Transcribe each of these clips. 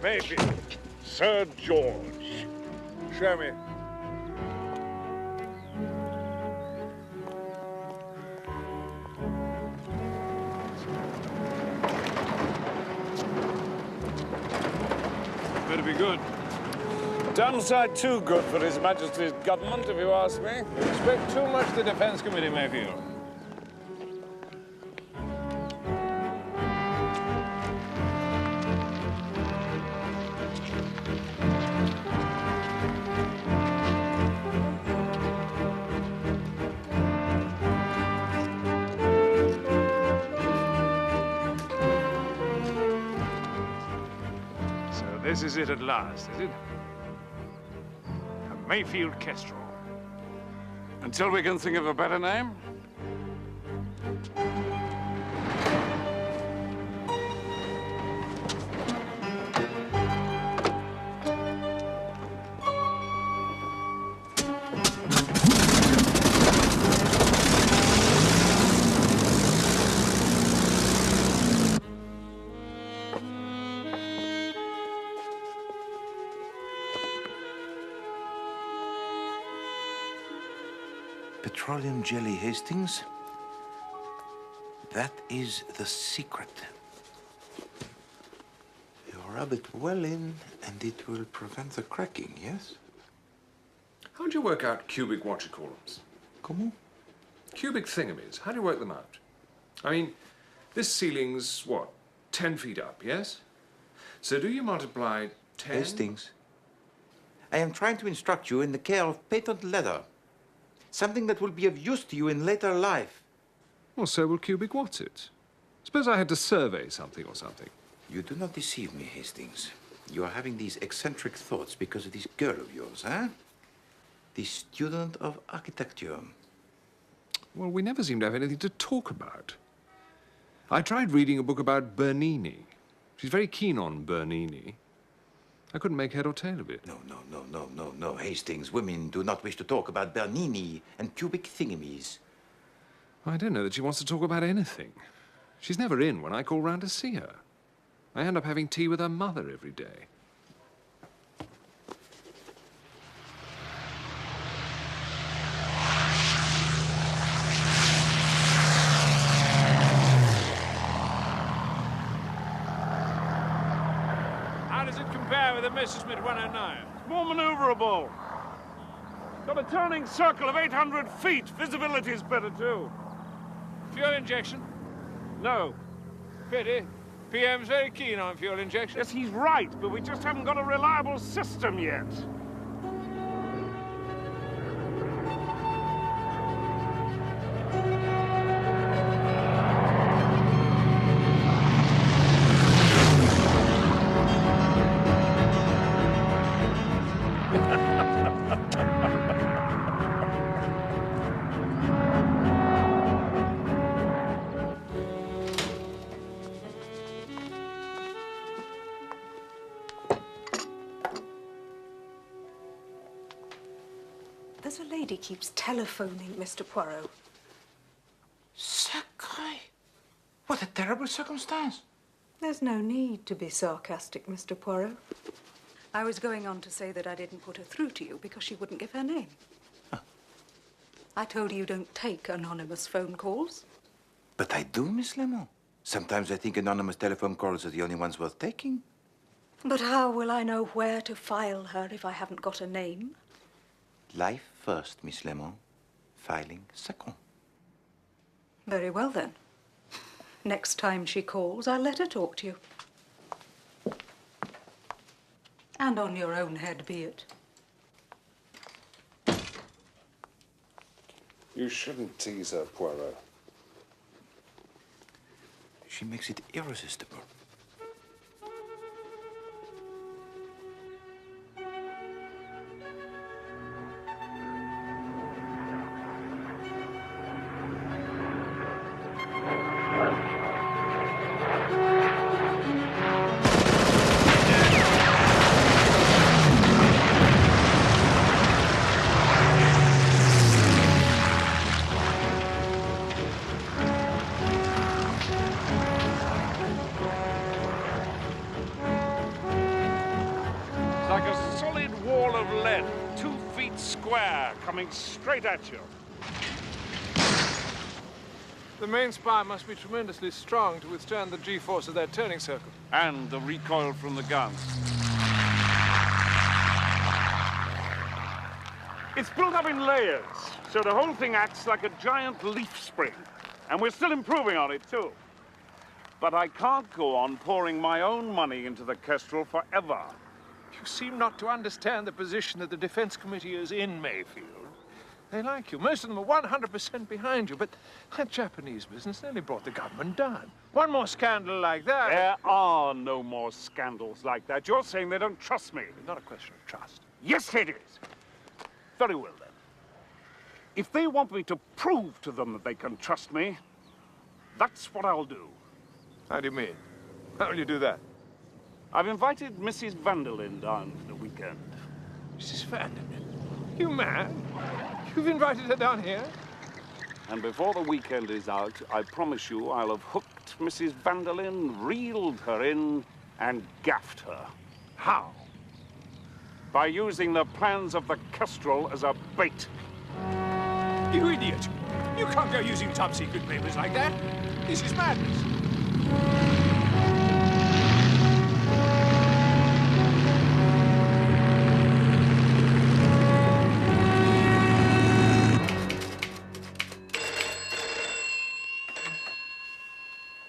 Maybe. Sir George. Show me. Better be good. Downside too good for His Majesty's government, if you ask me. You expect too much the Defence Committee may feel. This is it at last, is it? A Mayfield Kestrel. Until we can think of a better name? Petroleum jelly, Hastings. That is the secret. You rub it well in, and it will prevent the cracking, yes? How do you work out cubic what-you-call-ems? Comment? Cubic thingamies. How do you work them out? I mean, this ceiling's, what, 10 feet up, yes? So do you multiply 10... Hastings, I am trying to instruct you in the care of patent leather. Something that will be of use to you in later life. Well, so will cubic what's it? Suppose I had to survey something or something. You do not deceive me, Hastings. You are having these eccentric thoughts because of this girl of yours, huh? The student of architecture. Well, we never seem to have anything to talk about. I tried reading a book about Bernini. She's very keen on Bernini. I couldn't make head or tail of it. No, Hastings. Women do not wish to talk about Bernini and cubic thingamies. I don't know that she wants to talk about anything. She's never in when I call round to see her. I end up having tea with her mother every day. How does it compare with the Messerschmitt 109? It's more maneuverable. Got a turning circle of 800 feet. Visibility's better, too. Fuel injection? No. Pity. PM's very keen on fuel injection. Yes, he's right, but we just haven't got a reliable system yet. There's a lady keeps telephoning Mr. Poirot. Sacré! What a terrible circumstance. There's no need to be sarcastic, Mr. Poirot. I was going on to say that I didn't put her through to you because she wouldn't give her name. Huh. I told her you don't take anonymous phone calls. But I do, Miss Lemon. Sometimes I think anonymous telephone calls are the only ones worth taking. But how will I know where to file her if I haven't got a name? Life first, Miss Lemon. Filing second. Very well, then. Next time she calls, I'll let her talk to you. And on your own head be it. You shouldn't tease her, Poirot. She makes it irresistible. dead square, coming straight at you. The main spire must be tremendously strong to withstand the G-force of that turning circle. And the recoil from the guns. It's built up in layers, so the whole thing acts like a giant leaf spring. And we're still improving on it, too. But I can't go on pouring my own money into the Kestrel forever. You seem not to understand the position that the Defense Committee is in, Mayfield. They like you. Most of them are 100% behind you, but that Japanese business nearly brought the government down. One more scandal like that... There are no more scandals like that. You're saying they don't trust me. It's not a question of trust. Yes, it is. Very well, then. If they want me to prove to them that they can trust me, that's what I'll do. How do you mean? How will you do that? I've invited Mrs. Vanderlyn down for the weekend. Mrs. Vanderlyn? You mad? You've invited her down here? And before the weekend is out, I promise you I'll have hooked Mrs. Vanderlyn, reeled her in, and gaffed her. How? By using the plans of the Kestrel as a bait. You idiot! You can't go using top-secret papers like that. This is madness.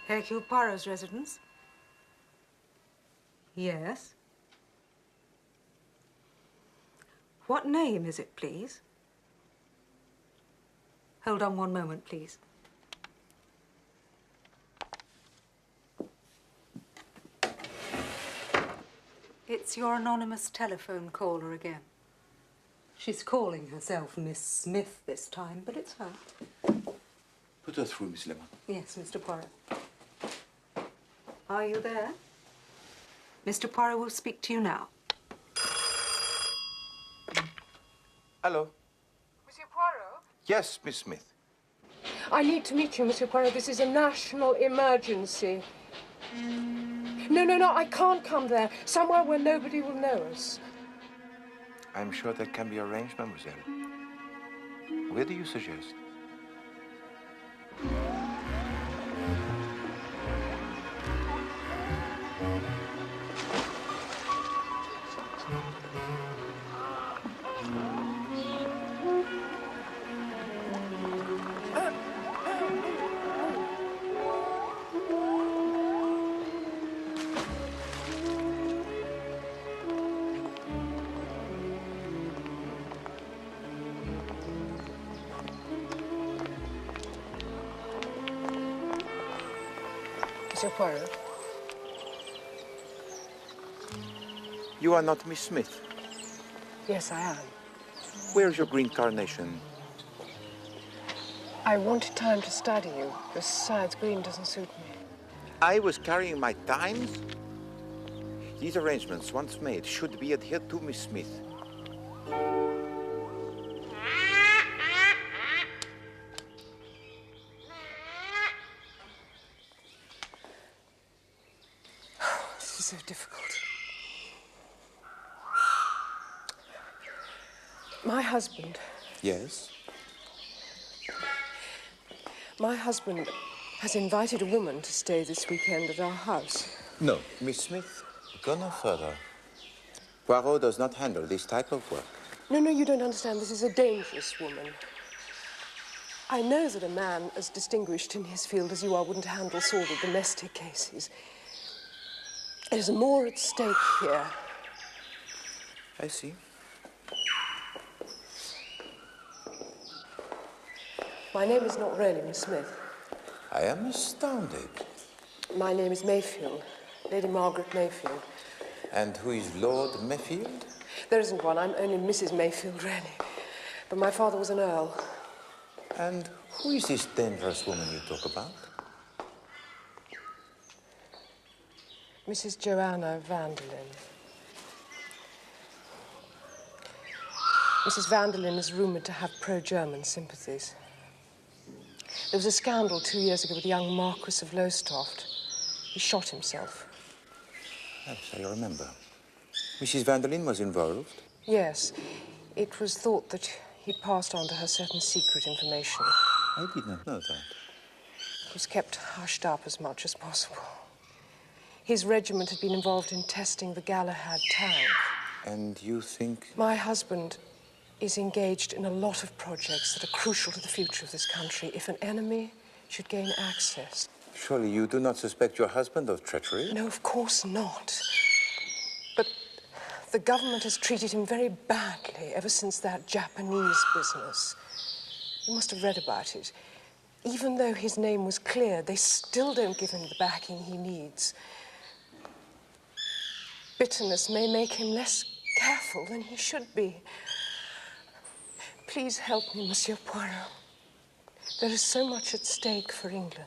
Hercule Poirot's residence? Yes. What name is it, please? Hold on one moment, please. It's your anonymous telephone caller again. She's calling herself Miss Smith this time, but it's her. Put her through, Miss Lemon. Yes, Mr. Poirot. Are you there? Mr. Poirot will speak to you now. Hello. Monsieur Poirot? Yes, Miss Smith. I need to meet you, Monsieur Poirot. This is a national emergency. No, I can't come there. Somewhere where nobody will know us. I'm sure that can be arranged, mademoiselle. Where do you suggest? Monsieur Poirot. You are not Miss Smith. Yes, I am. Where's your green carnation? I wanted time to study you. Besides, green doesn't suit me. I was carrying my times. These arrangements, once made, should be adhered to, Miss Smith. This is so difficult. My husband. Yes? My husband has invited a woman to stay this weekend at our house. No. Miss Smith, go no further. Poirot does not handle this type of work. No, you don't understand. This is a dangerous woman. I know that a man as distinguished in his field as you are wouldn't handle sordid domestic cases. There's more at stake here. I see. My name is not really Miss Smith. I am astounded. My name is Mayfield, Lady Margaret Mayfield. And who is Lord Mayfield? There isn't one. I'm only Mrs. Mayfield, really. But my father was an earl. And who is this dangerous woman you talk about? Mrs. Joanna Vanderlyn. Mrs. Vanderlyn is rumoured to have pro-German sympathies. There was a scandal 2 years ago with the young Marquis of Lowestoft. He shot himself. Yes, I remember. Mrs. Vanderlyn was involved? Yes. It was thought that he'd passed on to her certain secret information. I did not know that. It was kept hushed up as much as possible. His regiment had been involved in testing the Galahad tank. And you think... My husband is engaged in a lot of projects that are crucial to the future of this country if an enemy should gain access. Surely you do not suspect your husband of treachery? No, of course not. But the government has treated him very badly ever since that Japanese business. You must have read about it. Even though his name was cleared, they still don't give him the backing he needs. Bitterness may make him less careful than he should be. Please help me, Monsieur Poirot. There is so much at stake for England.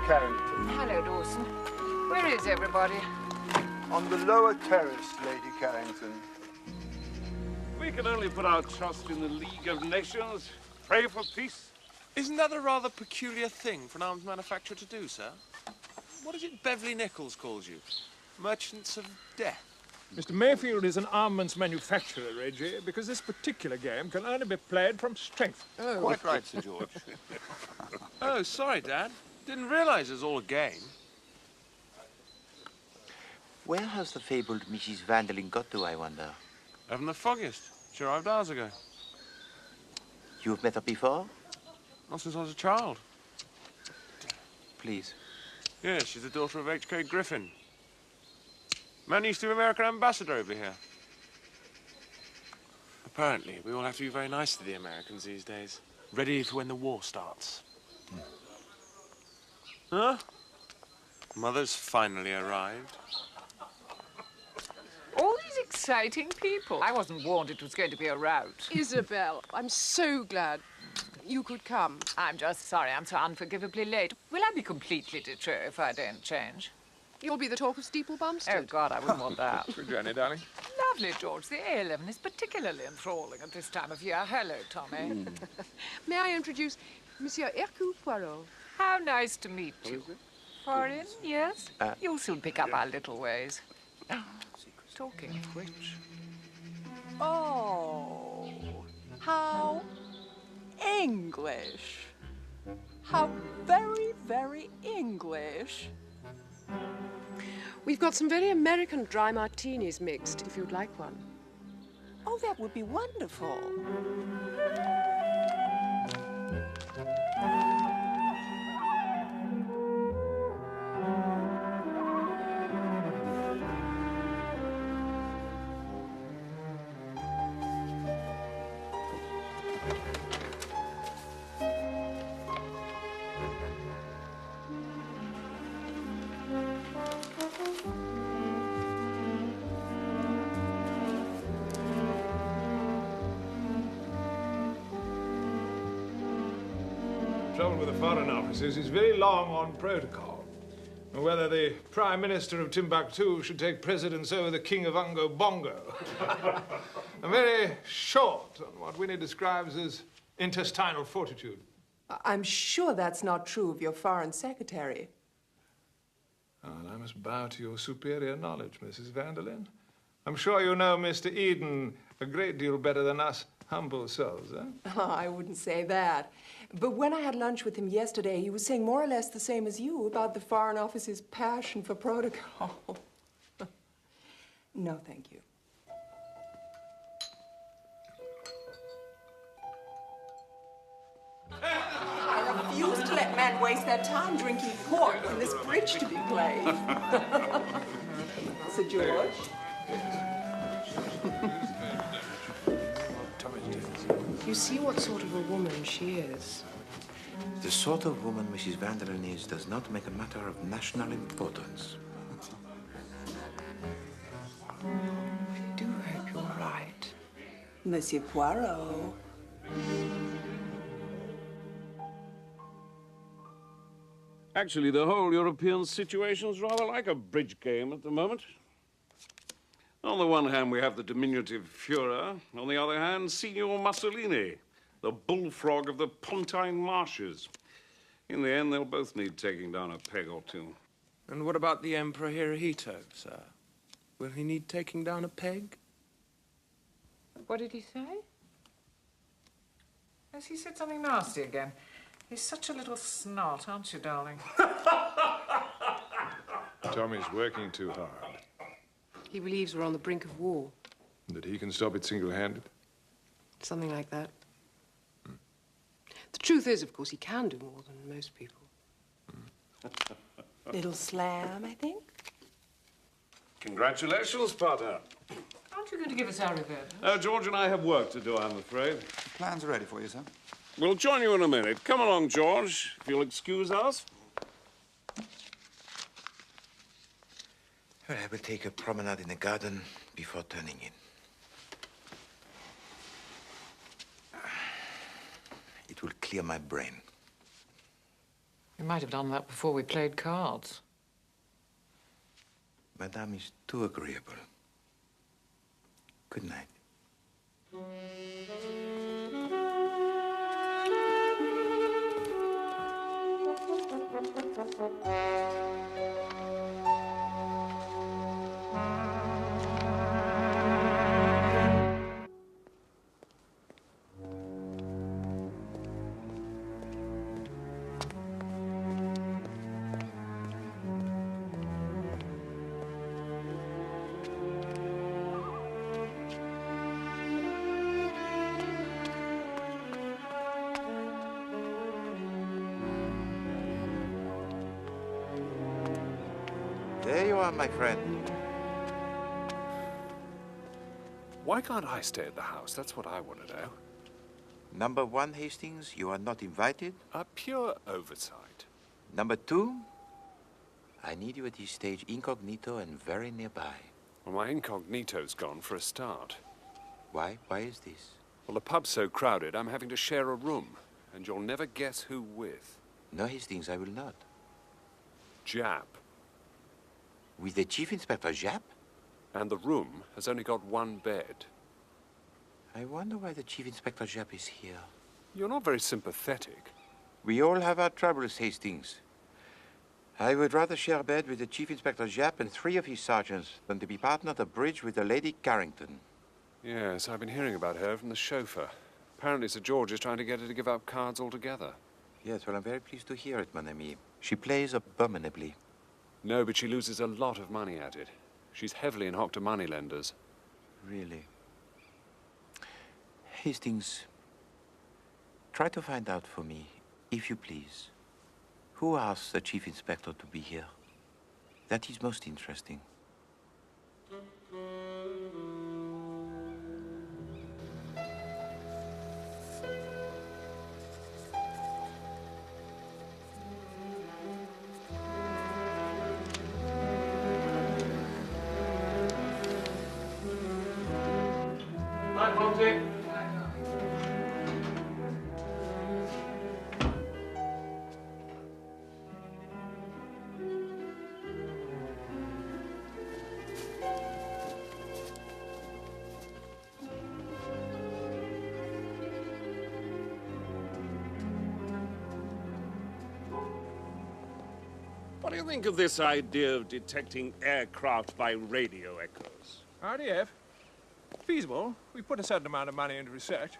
Carrington. Hello, Dawson. Where is everybody? On the lower terrace, Lady Carrington. We can only put our trust in the League of Nations, pray for peace. Isn't that a rather peculiar thing for an arms manufacturer to do, sir? What is it Beverly Nichols calls you? Merchants of death? Mr. Mayfield is an armaments manufacturer, Reggie, because this particular game can only be played from strength. Oh, quite right, Sir George. Oh, sorry, Dad. Didn't realize it was all a game. Where has the fabled Mrs. Vanderlyn got to, I wonder? Haven't the foggiest. She arrived hours ago. You've met her before? Not since I was a child. Please. Yeah, she's the daughter of H.K. Griffin. Man used to be American ambassador over here. Apparently, we all have to be very nice to the Americans these days. Ready for when the war starts. Huh? Mother's finally arrived. All these exciting people. I wasn't warned it was going to be a rout. Isabel, I'm so glad you could come. I'm just sorry I'm so unforgivably late. Will I be completely de trop if I don't change? You'll be the talk of Steeple Bumstead. Oh, God, I wouldn't want that. Good journey, darling. Lovely, George. The A11 is particularly enthralling at this time of year. Hello, Tommy. May I introduce Monsieur Hercule Poirot? How nice to meet you. Foreign, yes? You'll soon pick up our little ways. Talking of which... Oh, how English. How very, very English. We've got some very American dry martinis mixed, if you'd like one. Oh, that would be wonderful. Trouble with the Foreign Office is he's very long on protocol. And whether the Prime Minister of Timbuktu should take precedence over the King of Ungo Bongo. And very short on what Winnie describes as intestinal fortitude. I'm sure that's not true of your Foreign Secretary. And I must bow to your superior knowledge, Mrs. Vanderlyn. I'm sure you know Mr. Eden a great deal better than us humble souls, eh? Oh, I wouldn't say that. But when I had lunch with him yesterday, he was saying more or less the same as you about the Foreign Office's passion for protocol. No, thank you. I refuse to let men waste their time drinking port when there's bridge to be played. Sir George? You see what sort of a woman she is. The sort of woman Mrs. Vanderlyn is does not make a matter of national importance. I do hope you're right. Monsieur Poirot. Actually, the whole European situation's rather like a bridge game at the moment. On the one hand, we have the diminutive Führer. On the other hand, Signor Mussolini, the bullfrog of the Pontine marshes. In the end, they'll both need taking down a peg or two. And what about the Emperor Hirohito, sir? Will he need taking down a peg? What did he say? Yes, he said something nasty again. He's such a little snot, aren't you, darling? Tommy's working too hard. He believes we're on the brink of war. That he can stop it single-handed? Something like that. The truth is, of course, he can do more than most people. Little slam, I think. Congratulations, partner. Aren't you going to give us our revenge? George and I have work to do, I'm afraid. The plans are ready for you, sir. We'll join you in a minute. Come along, George, if you'll excuse us. Well, I will take a promenade in the garden before turning in. It will clear my brain. We might have done that before we played cards. Madame is too agreeable. Good night. There you are, my friend. Why can't I stay at the house? That's what I want to know. Number one, Hastings, you are not invited. A pure oversight. Number two, I need you at this stage incognito and very nearby. Well, my incognito's gone for a start. Why? Why is this? Well, the pub's so crowded, I'm having to share a room. And you'll never guess who with. No, Hastings, I will not. Jap. With the Chief Inspector Japp? And the room has only got one bed. I wonder why the Chief Inspector Japp is here. You're not very sympathetic. We all have our troubles, Hastings. I would rather share a bed with the Chief Inspector Japp and 3 of his sergeants than to be partner at a bridge with the Lady Carrington. Yes, I've been hearing about her from the chauffeur. Apparently Sir George is trying to get her to give up cards altogether. Yes, well, I'm very pleased to hear it, mon ami. She plays abominably. No, but she loses a lot of money at it. She's heavily in hock to moneylenders. Really? Hastings, try to find out for me, if you please, who asked the Chief Inspector to be here? That is most interesting. What do you think of this idea of detecting aircraft by radio echoes? RDF? Feasible. We put a certain amount of money into research.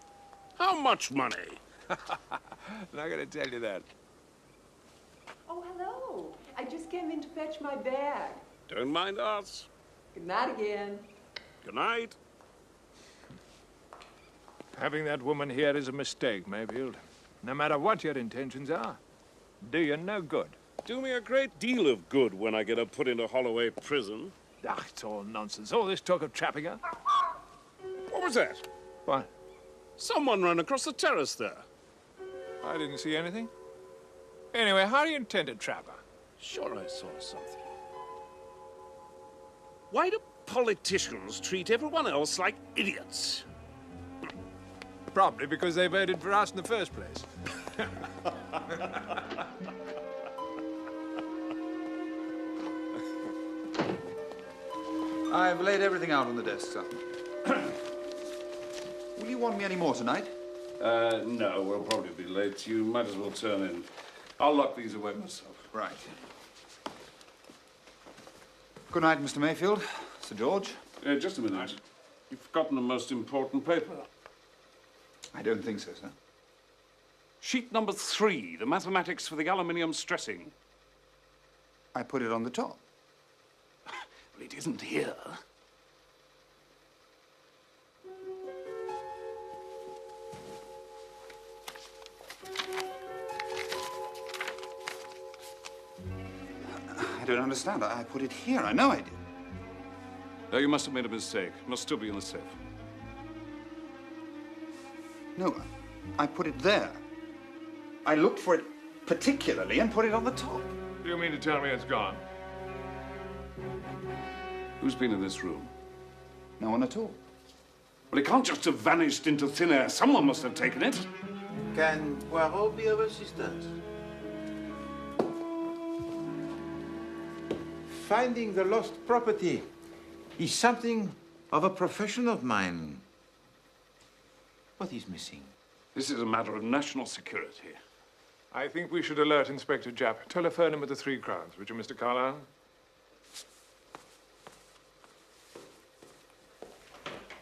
How much money? Not going to tell you that. Oh, hello. I just came in to fetch my bag. Don't mind us. Good night again. Good night. Having that woman here is a mistake, Mayfield. No matter what your intentions are, do you no good. Do me a great deal of good when I get her put into Holloway prison. Ah, it's all nonsense. All this talk of trapping her. What was that? What? Someone ran across the terrace there. I didn't see anything. Anyway, how do you intend to trap her? Sure I saw something. Why do politicians treat everyone else like idiots? Probably because they voted for us in the first place. I've laid everything out on the desk, sir. Will you want me any more tonight? No, we'll probably be late. You might as well turn in. I'll lock these away myself. Right. Good night, Mr. Mayfield. Sir George. Just a minute. You've forgotten the most important paper. I don't think so, sir. Sheet number 3, the mathematics for the aluminium stressing. I put it on the top. Well, it isn't here. I don't understand. I put it here. I know I did. Oh, you must have made a mistake. It must still be in the safe. No, I put it there. I looked for it particularly and put it on the top. Do you mean to tell me it's gone? Who's been in this room? No one at all. Well, it can't just have vanished into thin air. Someone must have taken it. Can Poirot be of assistance? Finding the lost property is something of a profession of mine. What is missing? This is a matter of national security. I think we should alert Inspector Japp. Telephone him at the 3 Crowns, would you, Mr. Carlyle?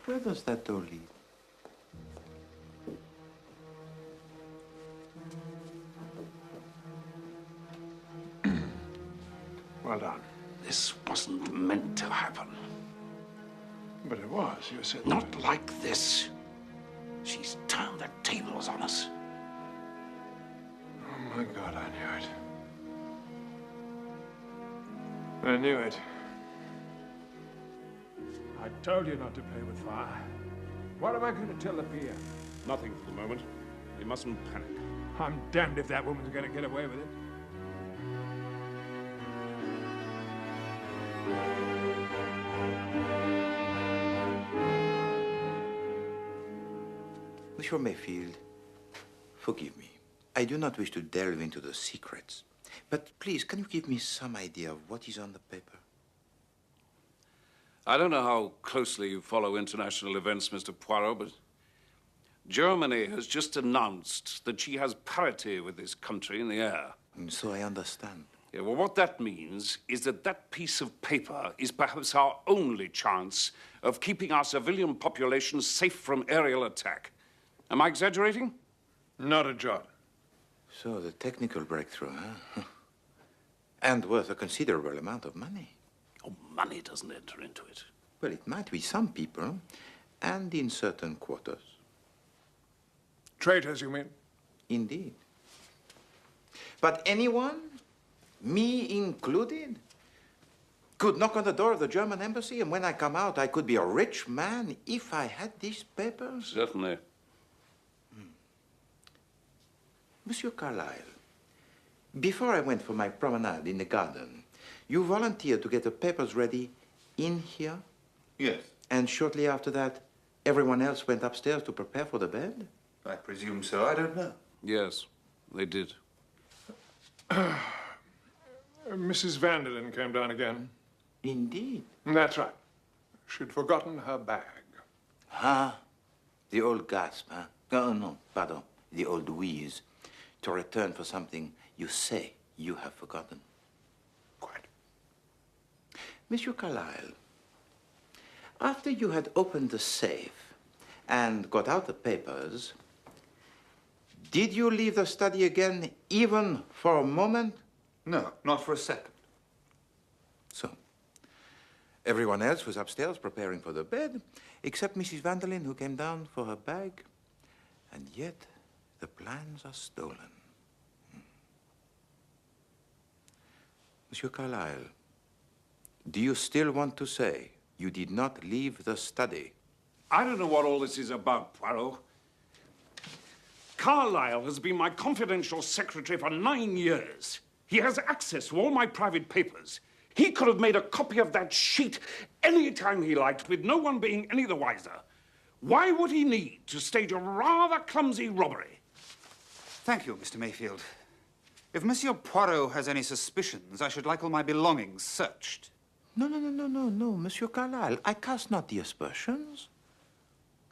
Where does that door lead? Well done. This wasn't meant to happen. But it was, you said. Not like this. She's turned the tables on us. Oh, my God, I knew it. I knew it. I told you not to play with fire. What am I going to tell the peer? Nothing for the moment. You mustn't panic. I'm damned if that woman's going to get away with it. Monsieur Mayfield, forgive me. I do not wish to delve into the secrets. But please, can you give me some idea of what is on the paper? I don't know how closely you follow international events, Mr. Poirot, but Germany has just announced that she has parity with this country in the air. So I understand. Yeah, well, what that means is that that piece of paper is perhaps our only chance of keeping our civilian population safe from aerial attack. Am I exaggerating? Not a jot. So the technical breakthrough, huh? And worth a considerable amount of money. Oh, money doesn't enter into it. Well, it might with some people, and in certain quarters. Traitors, you mean? Indeed. But anyone, me included, could knock on the door of the German embassy, and when I come out, I could be a rich man if I had these papers? Certainly. Monsieur Carlyle, before I went for my promenade in the garden, you volunteered to get the papers ready in here? Yes. And shortly after that, everyone else went upstairs to prepare for the bed? I presume so. I don't know. Yes, they did. Mrs. Vanderlyn came down again. Indeed. That's right. She'd forgotten her bag. Ah, the old gasp, huh? Oh, no, pardon. The old wheeze. To return for something you say you have forgotten. Quite. Monsieur Carlyle, after you had opened the safe and got out the papers, did you leave the study again even for a moment? No, not for a second. So, everyone else was upstairs preparing for the bed, except Mrs. Vanderlyn, who came down for her bag. And yet, the plans are stolen. Monsieur Carlyle, do you still want to say you did not leave the study? I don't know what all this is about, Poirot. Carlyle has been my confidential secretary for 9 years. He has access to all my private papers. He could have made a copy of that sheet any time he liked, with no one being any the wiser. Why would he need to stage a rather clumsy robbery? Thank you, Mr. Mayfield. If Monsieur Poirot has any suspicions, I should like all my belongings searched. No, Monsieur Carlyle. I cast not the aspersions.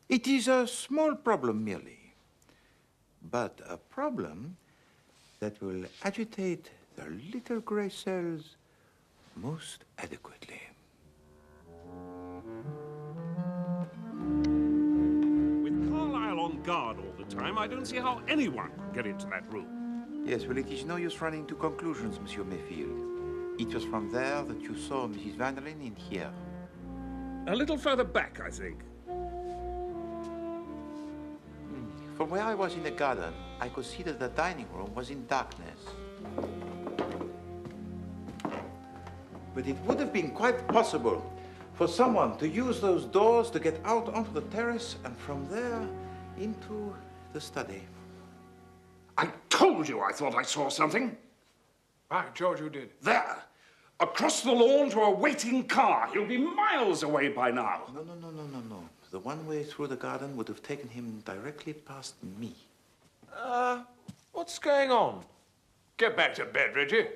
It is a small problem merely, but a problem that will agitate the little gray cells most adequately. With Carlyle on guard all the time, I don't see how anyone could get into that room. Yes, well, it is no use running to conclusions, Monsieur Mayfield. It was from there that you saw Mrs. Vanderlyn in here. A little further back, I think. From where I was in the garden, I could see that the dining room was in darkness. But it would have been quite possible for someone to use those doors to get out onto the terrace and from there into the study. I told you I thought I saw something. By George, you did. There. Across the lawn to a waiting car. He'll be miles away by now. No. The one way through the garden would have taken him directly past me. What's going on? Get back to bed, Reggie.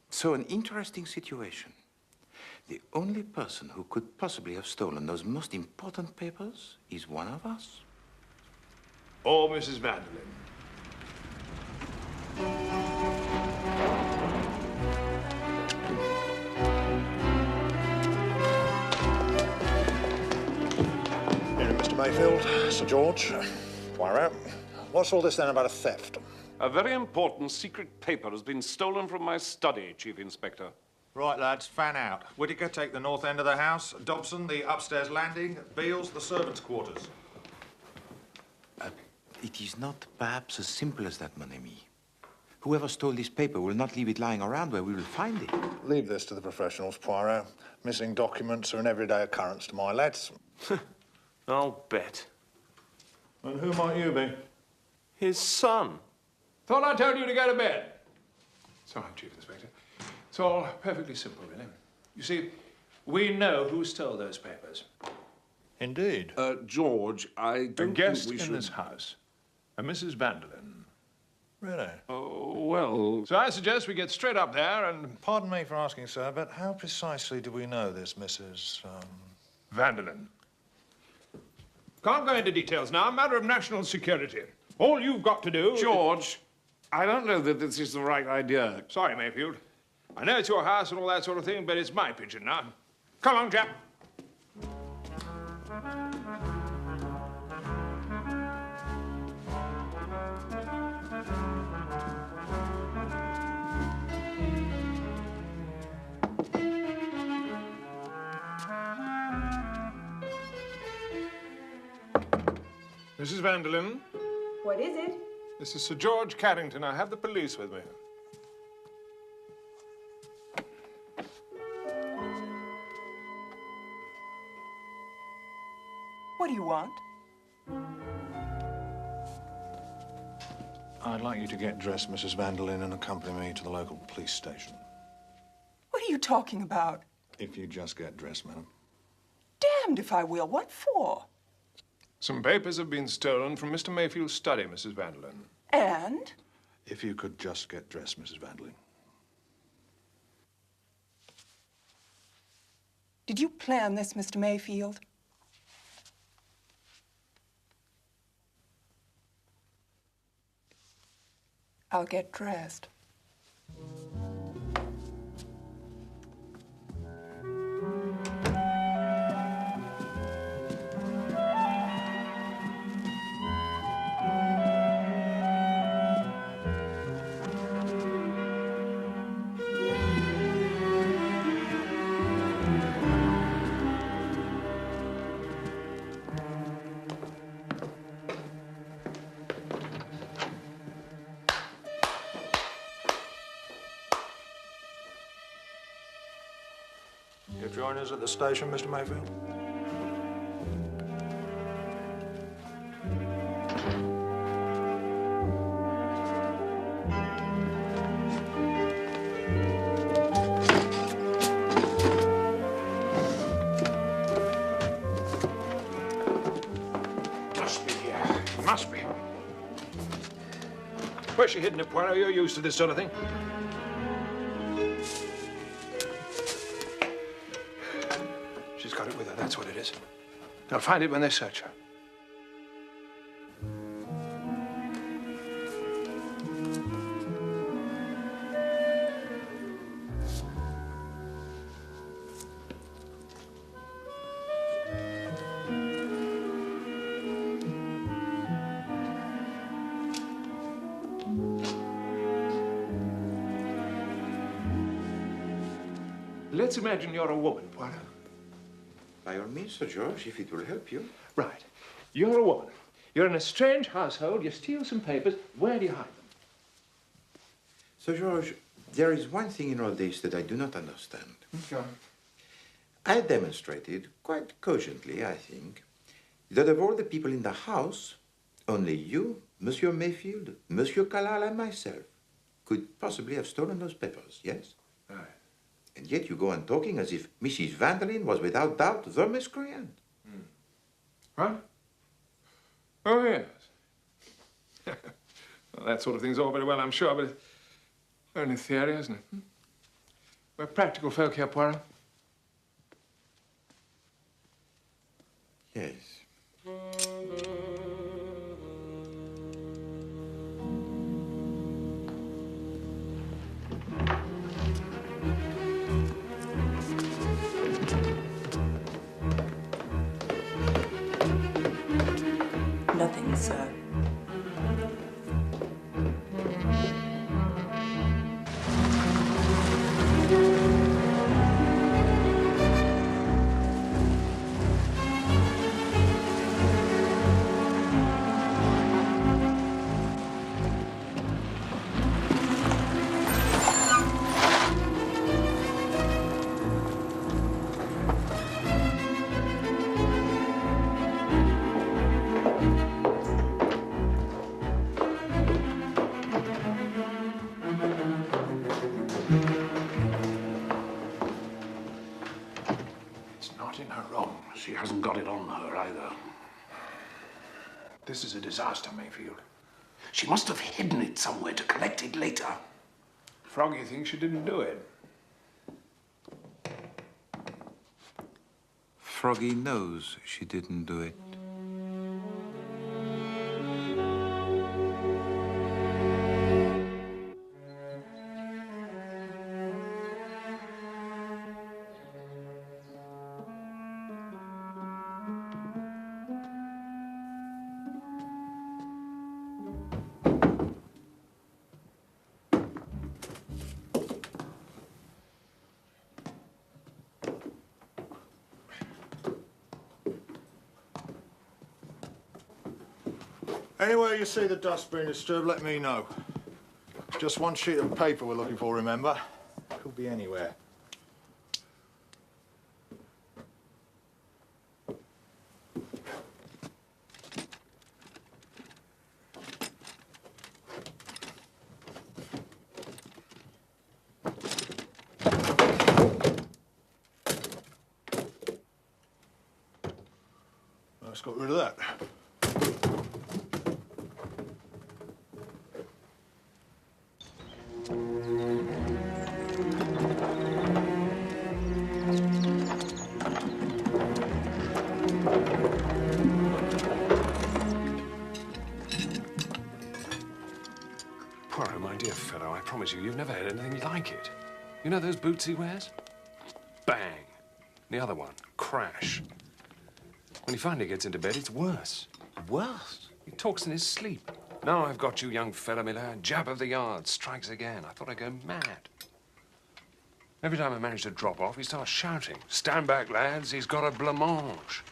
So, an interesting situation. The only person who could possibly have stolen those most important papers is one of us. Or Mrs. Vanderlyn. Mr. Mayfield, Sir George, Poirot. What's all this then about a theft? A very important secret paper has been stolen from my study, Chief Inspector. Right, lads, fan out. Whittaker, take the north end of the house. Dobson, the upstairs landing. Beales, the servants' quarters. It is not perhaps as simple as that, mon ami. Whoever stole this paper will not leave it lying around where we will find it. Leave this to the professionals, Poirot. Missing documents are an everyday occurrence to my lads. I'll bet. And who might you be? His son. Thought I told you to go to bed. Sorry, Chief Inspector. It's all perfectly simple, really. You see, we know who stole those papers. Indeed. George, I don't A guest think we in should... this house, a Mrs. Vanderlyn. Really? Oh, well... So I suggest we get straight up there and... Pardon me for asking, sir, but how precisely do we know this Mrs. Vanderlyn. Can't go into details now. A matter of national security. All you've got to do... George, I don't know that this is the right idea. Sorry, Mayfield. I know it's your house and all that sort of thing, but it's my pigeon now. Come on, chap. Mrs. Vanderlyn. What is it? This is Sir George Carrington. I have the police with me. What do you want? I'd like you to get dressed, Mrs. Vanderlyn, and accompany me to the local police station. What are you talking about? If you just get dressed, madam. Damned if I will. What for? Some papers have been stolen from Mr. Mayfield's study, Mrs. Vanderlyn. And? If you could just get dressed, Mrs. Vanderlyn. Did you plan this, Mr. Mayfield? I'll get dressed. You join us at the station, Mr. Mayfield? Must be here. Must be. Wait. course you're hidden it, Poirot. You're used to this sort of thing. She's got it with her, that's what it is. They'll find it when they search her. Let's imagine you're a woman, Poirot. By all means, Sir George, if it will help you. Right. You're a woman. You're in a strange household. You steal some papers. Where do you hide them? Sir George, there is one thing in all this that I do not understand. Go on. I demonstrated, quite cogently, I think, that of all the people in the house, only you, Monsieur Mayfield, Monsieur Carlyle, and myself could possibly have stolen those papers, yes? Right. And yet you go on talking as if Mrs. Vanderlyn was without doubt the miscreant. What? Oh, yes. Well, that sort of thing's all very well, I'm sure, but it's only theory, isn't it? We're practical folk here, Poirot. Yes. Nothing, sir. She hasn't got it on her either. This is a disaster, Mayfield. She must have hidden it somewhere to collect it later. Froggy thinks she didn't do it. Froggy knows she didn't do it. Anywhere you see the dust being disturbed, let me know. It's just one sheet of paper we're looking for, remember? Could be anywhere. Let's get rid of that. Poirot, my dear fellow, I promise you, you've never had anything like it. You know those boots he wears? Bang. The other one, crash. When he finally gets into bed, it's worse. Worse? He talks in his sleep. Now I've got you, young fella, my lad. Jab of the yard, strikes again. I thought I'd go mad. Every time I manage to drop off, he starts shouting. Stand back, lads, he's got a blancmange.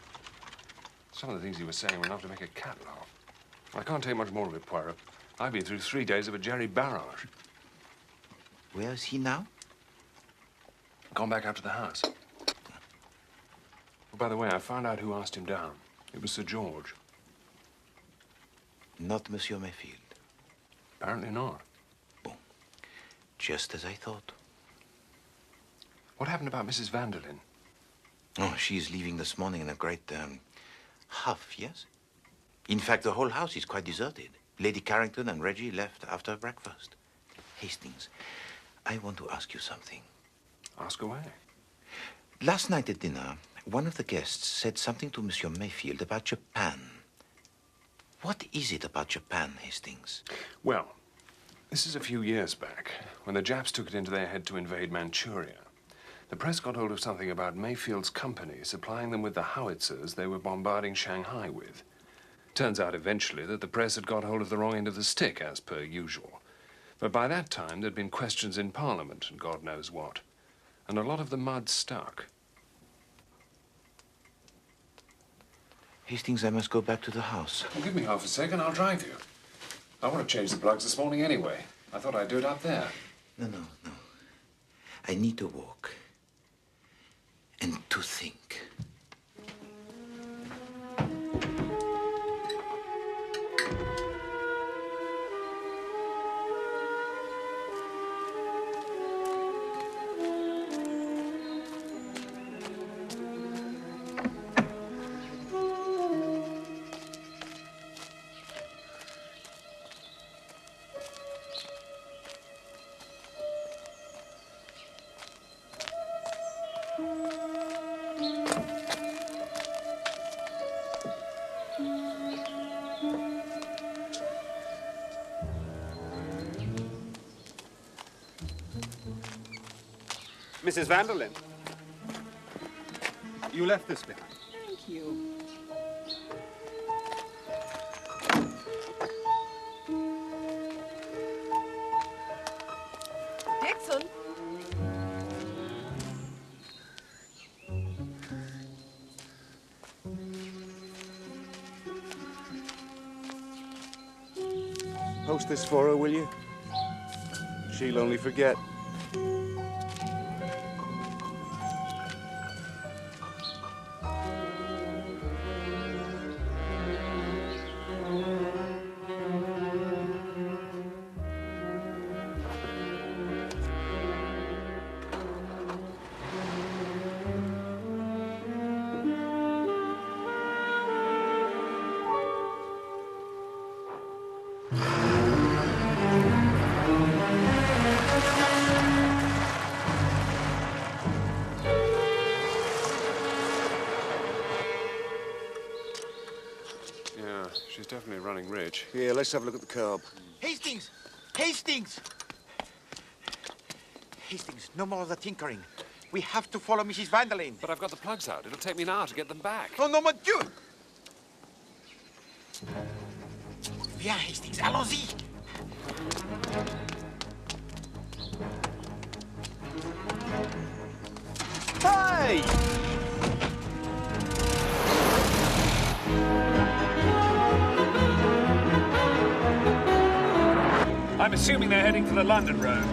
Some of the things he was saying were enough to make a cat laugh. I can't take much more of it, Poirot. I've been through 3 days of a jerry barrage. Where is he now? Gone back up to the house. Oh, by the way, I found out who asked him down. It was Sir George. Not Monsieur Mayfield. Apparently not. Just as I thought. What happened about Mrs. Vanderlyn? Oh, she's leaving this morning in a great huff, yes? In fact, the whole house is quite deserted. Lady Carrington and Reggie left after breakfast. Hastings, I want to ask you something. Ask away. Last night at dinner, one of the guests said something to Monsieur Mayfield about Japan. What is it about Japan, Hastings? Well, this is a few years back, when the Japs took it into their head to invade Manchuria. The press got hold of something about Mayfield's company supplying them with the howitzers they were bombarding Shanghai with. Turns out eventually that the press had got hold of the wrong end of the stick, as per usual. But by that time, there'd been questions in Parliament and God knows what. And a lot of the mud stuck. Hastings, I must go back to the house. Well, give me half a second, I'll drive you. I want to change the plugs this morning anyway. I thought I'd do it up there. No. I need to walk. And to think. Mrs. Vanderlyn. You left this behind. Thank you. Dixon. Post this for her, will you? She'll only forget. She's definitely running rich. Here, let's have a look at the curb. Hastings! Hastings! Hastings, no more of the tinkering. We have to follow Mrs. Vanderlyn. But I've got the plugs out. It'll take me an hour to get them back. Oh, no, mon Dieu! Viens, Hastings, allons-y! Hey! I'm assuming they're heading for the London road.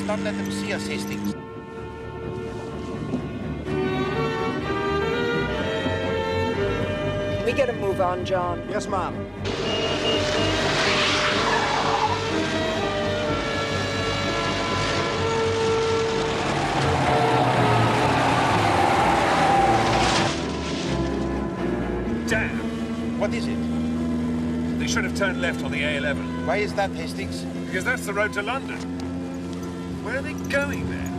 Don't let them see us, Hastings. Can we get a move on, John? Yes, ma'am. Damn! What is it? They should have turned left on the A11. Why is that, Hastings? Because that's the road to London. Where are they going then?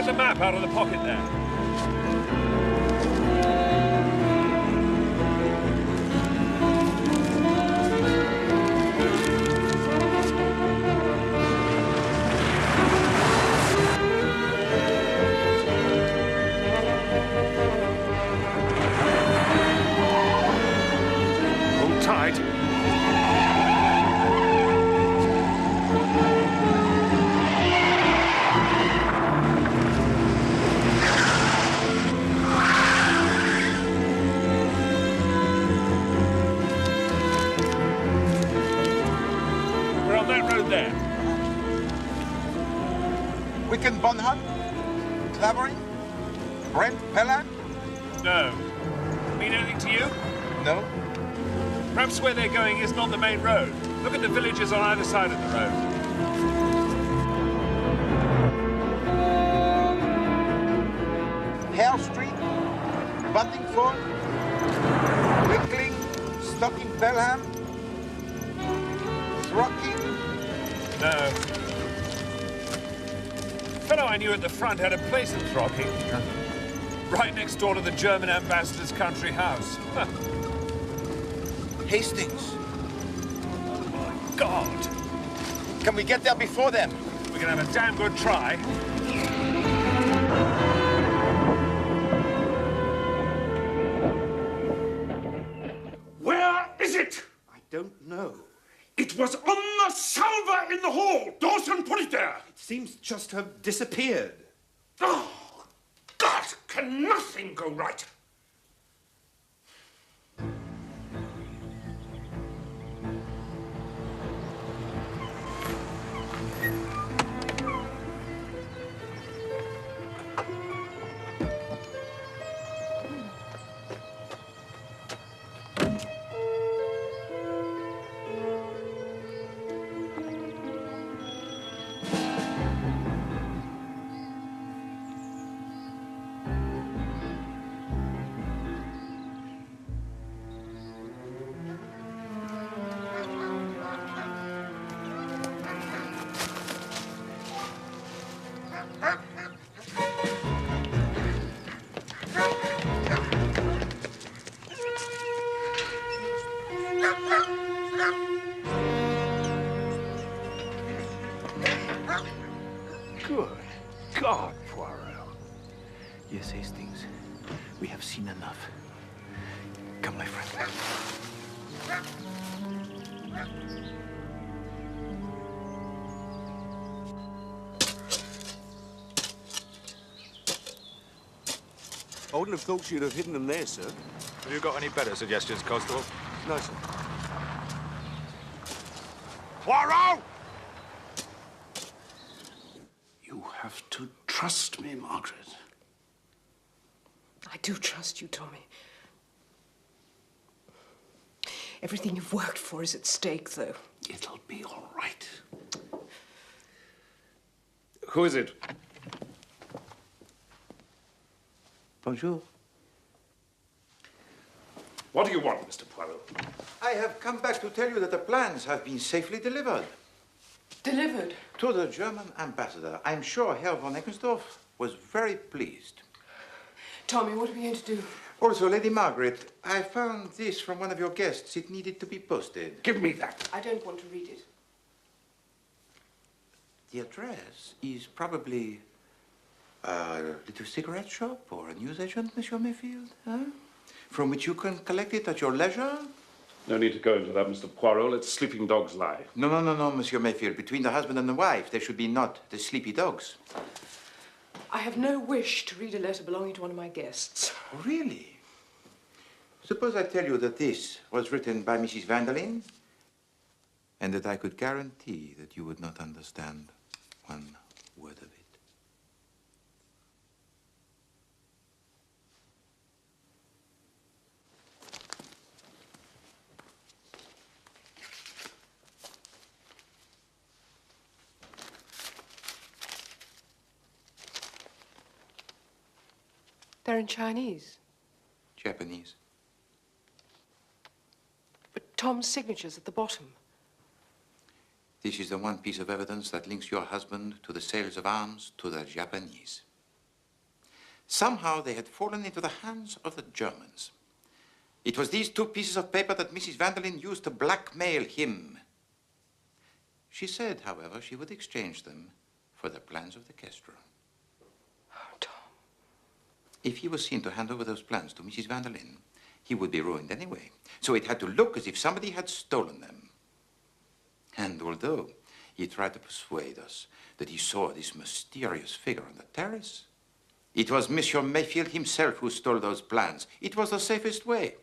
Get the map out of the pocket there. Hold tight. There. Wicken Bonham? Clavering? Brent Pellan? No. Mean anything to you? No. Perhaps where they're going isn't on the main road. Look at the villages on either side of the road. Hare Street? Buntingford? Wickling? Stocking Pelham? Throcking? No. The fellow I knew at the front had a place in Throcking. Right next door to the German ambassador's country house. Hastings. Oh, my God. Can we get there before them? We can have a damn good try. Where is it? I don't know. It was on the salver in the hall. Dawson put it there. It seems just to have disappeared. Oh, God, can nothing go right? Good God, Poirot. Yes, Hastings. We have seen enough. Come, my friend. I wouldn't have thought you'd have hidden them there, sir. Have you got any better suggestions, Constable? No, sir. Poirot! You have to trust me, Margaret. I do trust you, Tommy. Everything you've worked for is at stake, though. It'll be all right. Who is it? Bonjour. What do you want, Mr. Poirot? I have come back to tell you that the plans have been safely delivered. Delivered? To the German ambassador. I'm sure Herr von Eckensdorff was very pleased. Tommy, what are we going to do? Also, Lady Margaret, I found this from one of your guests. It needed to be posted. Give me that. I don't want to read it. The address is probably a little cigarette shop or a newsagent, Monsieur Mayfield, huh? From which you can collect it at your leisure? No need to go into that, Mr. Poirot. Let sleeping dogs lie. No, Monsieur Mayfield. Between the husband and the wife, there should be not the sleepy dogs. I have no wish to read a letter belonging to one of my guests. Really? Suppose I tell you that this was written by Mrs. Vanderlyn, and that I could guarantee that you would not understand one word of it. They're in Chinese. Japanese. But Tom's signature's at the bottom. This is the one piece of evidence that links your husband to the sales of arms to the Japanese. Somehow they had fallen into the hands of the Germans. It was these 2 pieces of paper that Mrs. Vanderlyn used to blackmail him. She said, however, she would exchange them for the plans of the Castro. Oh, Tom. If he was seen to hand over those plans to Mrs. Vanderlyn, he would be ruined anyway. So it had to look as if somebody had stolen them. And although he tried to persuade us that he saw this mysterious figure on the terrace, it was Monsieur Mayfield himself who stole those plans. It was the safest way.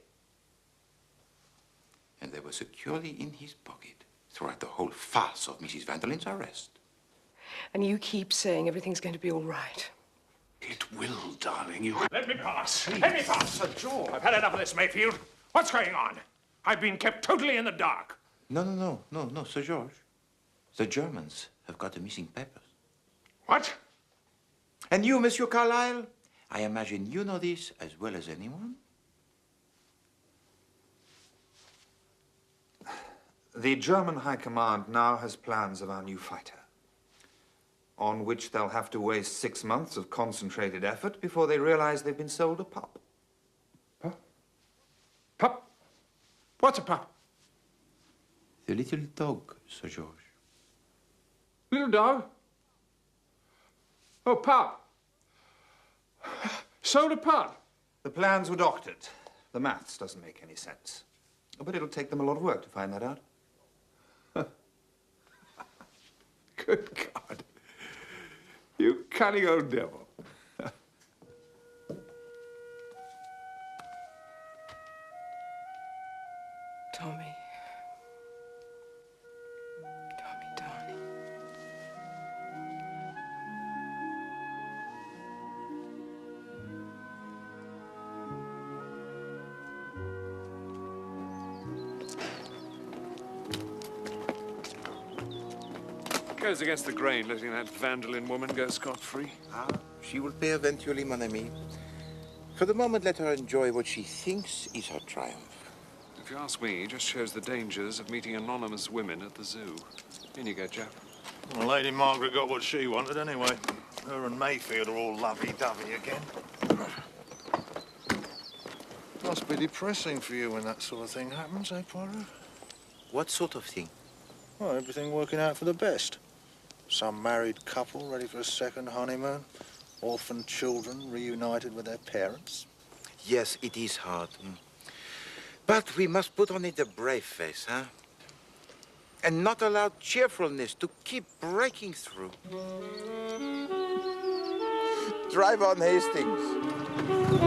And they were securely in his pocket throughout the whole farce of Mrs. Vanderlyn's arrest. And you keep saying everything's going to be all right. It will, darling. You... Let me pass. Let me pass. Sir George. I've had enough of this, Mayfield. What's going on? I've been kept totally in the dark. No, Sir George. The Germans have got the missing papers. What? And you, Monsieur Carlyle, I imagine you know this as well as anyone? The German High Command now has plans of our new fighter, on which they'll have to waste 6 months of concentrated effort before they realize they've been sold a pup. Pup? Pup? What's a pup? The little dog, Sir George. Little dog? Oh, pup. Sold a pup? The plans were doctored. The maths doesn't make any sense. But it'll take them a lot of work to find that out. Good God. You cunning old devil. Tommy. Tommy, darling. Goes against the grain, letting that Vanderlyn woman go scot-free. Ah, she will pay eventually, mon ami. For the moment, let her enjoy what she thinks is her triumph. If you ask me, it just shows the dangers of meeting anonymous women at the zoo. In you go, Jap. Well, Lady Margaret got what she wanted anyway. Her and Mayfield are all lovey-dovey again. Must be depressing for you when that sort of thing happens, eh, Poirot? What sort of thing? Well, everything working out for the best. Some married couple ready for a second honeymoon. Orphan children reunited with their parents. Yes, it is hard. But we must put on it a brave face, huh? And not allow cheerfulness to keep breaking through. Drive on, Hastings.